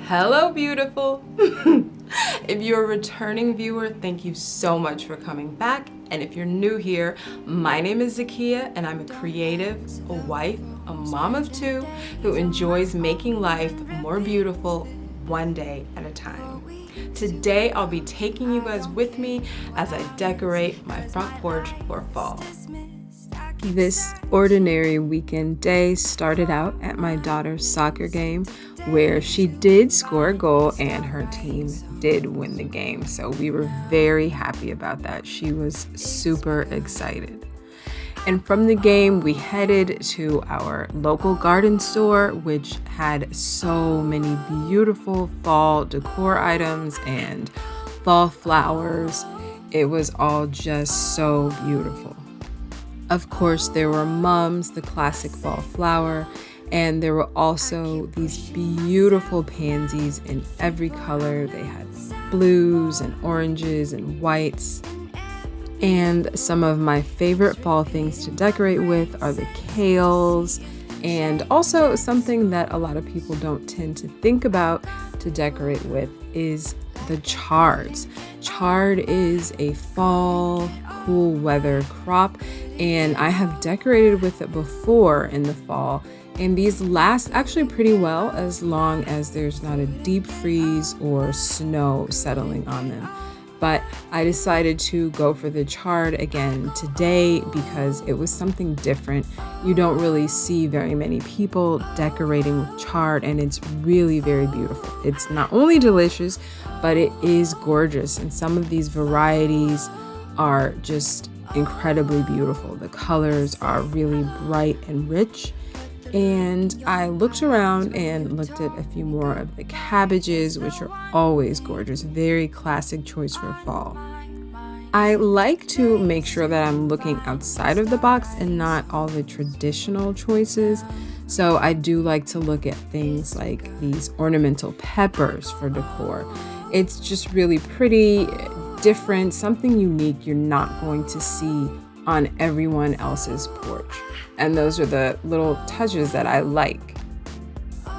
Hello, beautiful. If you're a returning viewer, thank you so much for coming back. And if you're new here, my name is Zakiyyah, and I'm a creative, a wife, a mom of two who enjoys making life more beautiful one day at a time. Today, I'll be taking you guys with me as I decorate my front porch for fall. This ordinary weekend day started out at my daughter's soccer game, where she did score a goal and her team did win the game. So we were very happy about that. She was super excited. And from the game, we headed to our local garden store, which had so many beautiful fall decor items and fall flowers. It was all just so beautiful. Of course, there were mums, the classic fall flower, and there were also these beautiful pansies in every color. They had blues and oranges and whites. And some of my favorite fall things to decorate with are the kales, and also something that a lot of people don't tend to think about to decorate with is the chards. Chard is a fall cool weather crop, and I have decorated with it before in the fall, and these last actually pretty well as long as there's not a deep freeze or snow settling on them. But I decided to go for the chard again today because it was something different. You don't really see very many people decorating with chard, and it's really very beautiful. It's not only delicious, but it is gorgeous, and some of these varieties are just incredibly beautiful. The colors are really bright and rich. And I looked around and looked at a few more of the cabbages, which are always gorgeous. Very classic choice for fall. I like to make sure that I'm looking outside of the box and not all the traditional choices. So I do like to look at things like these ornamental peppers for decor. It's just really pretty, different, something unique you're not going to see on everyone else's porch. And those are the little touches that I like.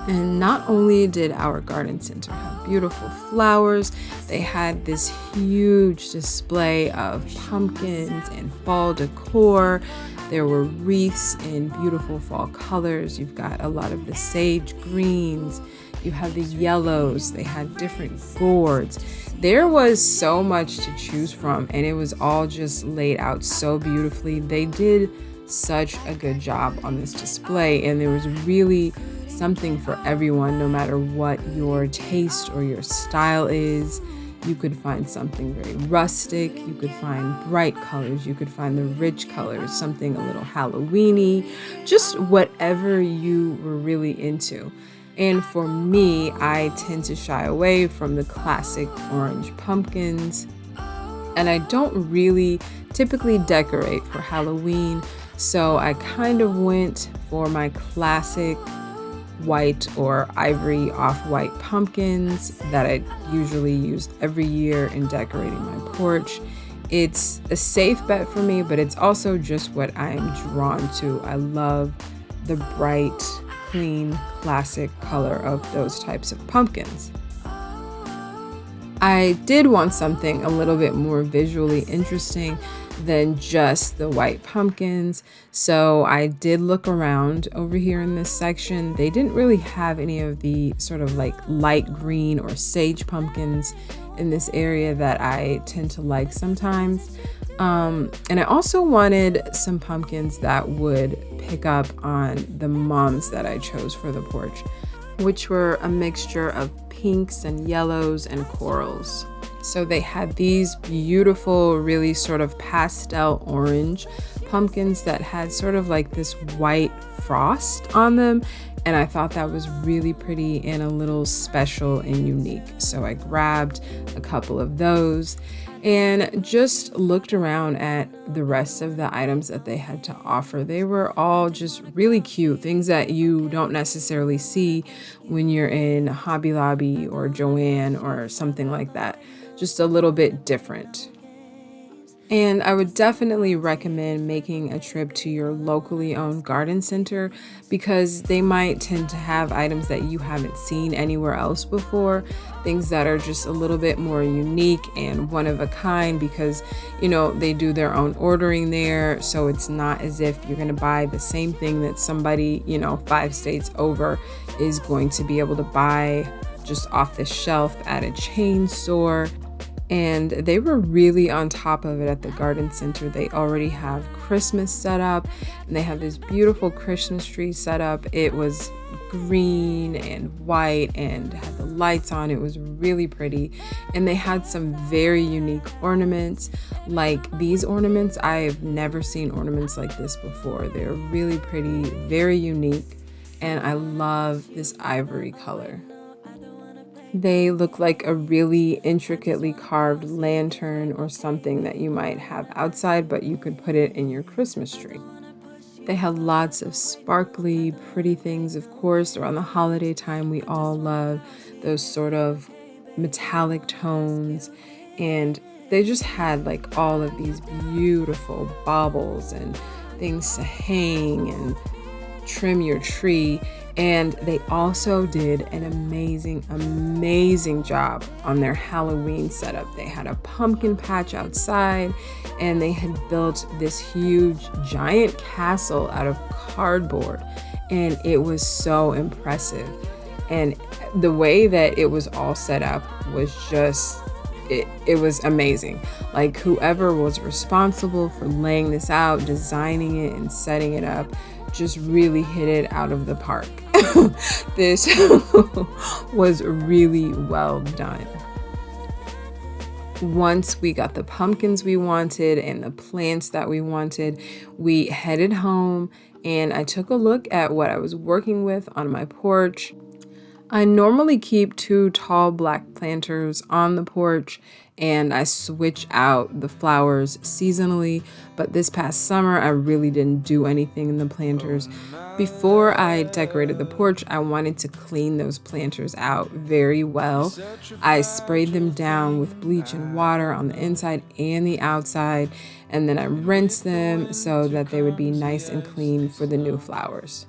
And not only did our garden center have beautiful flowers, they had this huge display of pumpkins and fall decor. There were wreaths in beautiful fall colors. You've got a lot of the sage greens. You have the yellows. They had different gourds. There was so much to choose from, and it was all just laid out so beautifully. They did such a good job on this display, and there was really something for everyone, no matter what your taste or your style is. You could find something very rustic, you could find bright colors, you could find the rich colors, something a little Halloween-y, just whatever you were really into. And for me, I tend to shy away from the classic orange pumpkins, and I don't really typically decorate for Halloween, so I kind of went for my classic white or ivory off-white pumpkins that I usually use every year in decorating my porch. It's a safe bet for me, but it's also just what I am drawn to. I love the bright, clean, classic color of those types of pumpkins. I did want something a little bit more visually interesting than just the white pumpkins, so I did look around over here in this section. They didn't really have any of the sort of like light green or sage pumpkins in this area that I tend to like sometimes. And I also wanted some pumpkins that would pick up on the mums that I chose for the porch, which were a mixture of pinks and yellows and corals. So they had these beautiful, really sort of pastel orange pumpkins that had sort of like this white frost on them. And I thought that was really pretty and a little special and unique. So I grabbed a couple of those and just looked around at the rest of the items that they had to offer. They were all just really cute, things that you don't necessarily see when you're in Hobby Lobby or Joann or something like that. Just a little bit different. And I would definitely recommend making a trip to your locally owned garden center because they might tend to have items that you haven't seen anywhere else before, things that are just a little bit more unique and one of a kind because, they do their own ordering there. So it's not as if you're going to buy the same thing that somebody, 5 states over is going to be able to buy just off the shelf at a chain store. And they were really on top of it at the garden center. They already have Christmas set up and they have this beautiful Christmas tree set up. It was green and white and had the lights on. It was really pretty. And they had some very unique ornaments. Like these ornaments, I have never seen ornaments like this before. They're really pretty, very unique. And I love this ivory color. They look like a really intricately carved lantern or something that you might have outside, but you could put it in your Christmas tree. They had lots of sparkly, pretty things, of course. Around the holiday time, we all love those sort of metallic tones. And they just had like all of these beautiful baubles and things to hang and trim your tree. And they also did an amazing job on their Halloween setup. They had a pumpkin patch outside and they had built this huge giant castle out of cardboard. And it was so impressive. And the way that it was all set up was just, it was amazing. Like whoever was responsible for laying this out, designing it and setting it up, just really hit it out of the park. This was really well done. Once we got the pumpkins we wanted and the plants that we wanted, we headed home and I took a look at what I was working with on my porch. I normally keep 2 tall black planters on the porch and I switch out the flowers seasonally, but this past summer I really didn't do anything in the planters. Before I decorated the porch, I wanted to clean those planters out very well. I sprayed them down with bleach and water on the inside and the outside, and then I rinsed them so that they would be nice and clean for the new flowers.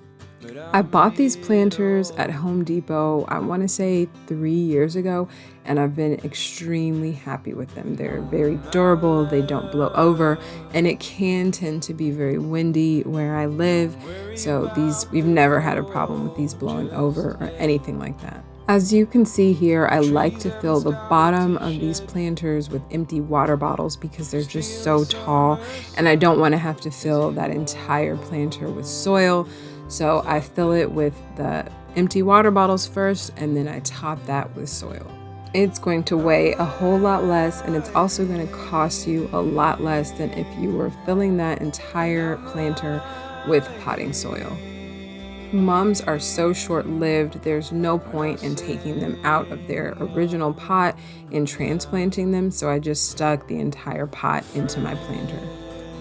I bought these planters at Home Depot, I want to say 3 years ago, and I've been extremely happy with them. They're very durable, they don't blow over, and it can tend to be very windy where I live, so we've never had a problem with these blowing over or anything like that. As you can see here, I like to fill the bottom of these planters with empty water bottles because they're just so tall, and I don't want to have to fill that entire planter with soil. So I fill it with the empty water bottles first, and then I top that with soil. It's going to weigh a whole lot less, and it's also going to cost you a lot less than if you were filling that entire planter with potting soil. Mums are so short-lived, there's no point in taking them out of their original pot and transplanting them, so I just stuck the entire pot into my planter.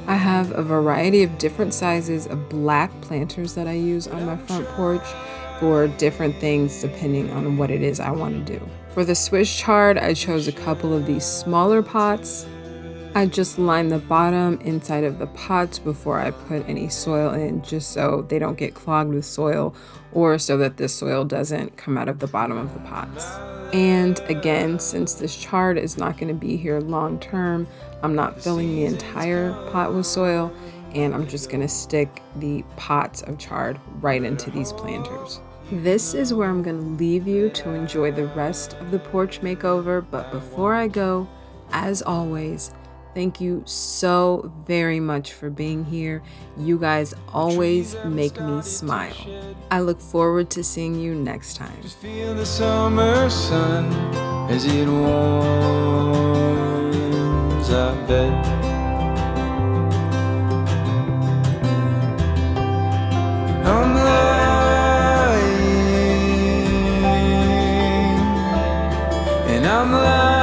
I have a variety of different sizes of black planters that I use on my front porch for different things depending on what it is I want to do. For the Swiss chard, I chose a couple of these smaller pots. I just line the bottom inside of the pots before I put any soil in, just so they don't get clogged with soil or so that the soil doesn't come out of the bottom of the pots. And again, since this chard is not going to be here long term, I'm not filling the entire pot with soil, and I'm just going to stick the pots of chard right into these planters. This is where I'm going to leave you to enjoy the rest of the porch makeover, but before I go, as always, thank you so very much for being here. You guys always make me smile. I look forward to seeing you next time. Just feel the summer sun as it warms our bed. I'm lying, and I'm lying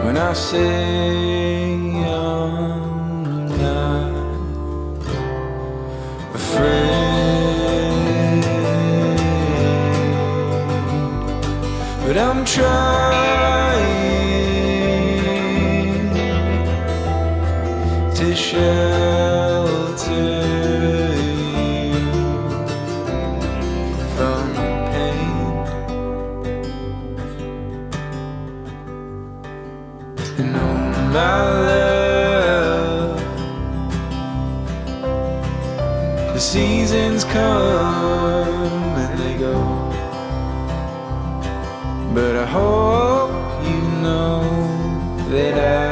when I say I'm not afraid, but but I'm trying to shelter you from pain. And oh my love, the seasons come and they go, but I hope you know that I